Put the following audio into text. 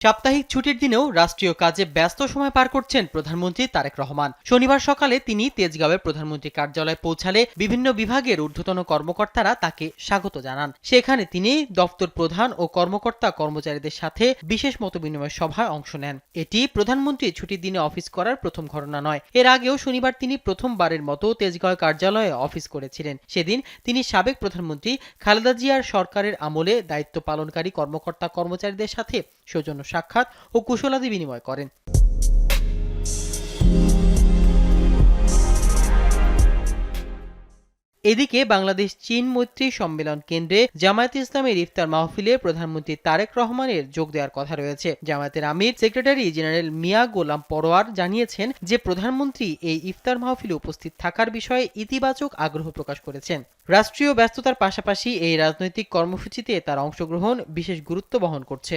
সাপ্তাহিক ছুটির দিনেও রাষ্ট্রীয় কাজে ব্যস্ত সময় পার করছেন প্রধানমন্ত্রী তারেক রহমান। শনিবার সকালে তিনি তেজগাঁওয়ে প্রধানমন্ত্রী কার্যালয়ে পৌঁছালে বিভিন্ন বিভাগের ঊর্ধ্বতন কর্মকর্তারা তাকে স্বাগত জানান। সেখানে তিনি দপ্তর প্রধান ও কর্মকর্তা কর্মচারীদের সাথে বিশেষ মতবিনিময় সভায় অংশ নেন। এটি প্রধানমন্ত্রী ছুটির দিনে অফিস করার প্রথম ঘটনা নয়। এর আগেও শনিবার তিনি প্রথমবারের মতো তেজগাঁও কার্যালয়ে অফিস করেছিলেন। সেদিন তিনি সাবেক প্রধানমন্ত্রী খালেদা জিয়ার সরকারের আমলে দায়িত্ব পালনকারী কর্মকর্তা কর্মচারীদের সাথে সৌজন্য সাক্ষাৎ ও কুশলাদি বিনিময় করেন। এদিকে বাংলাদেশ চীন মৈত্রী সম্মেলন কেন্দ্রে জামায়াতে ইসলামের ইফতার মাহফিলে প্রধানমন্ত্রী তারেক রহমানের যোগ দেওয়ার কথা রয়েছে। জামায়াতের আমির সেক্রেটারি জেনারেল মিয়া গোলাম পরোয়ার জানিয়েছেন যে প্রধানমন্ত্রী এই ইফতার মাহফিলে উপস্থিত থাকার বিষয়ে ইতিবাচক আগ্রহ প্রকাশ করেছেন। রাষ্ট্রীয় ব্যস্ততার পাশাপাশি এই রাজনৈতিক কর্মসূচিতে তার অংশগ্রহণ বিশেষ গুরুত্ব বহন করছে।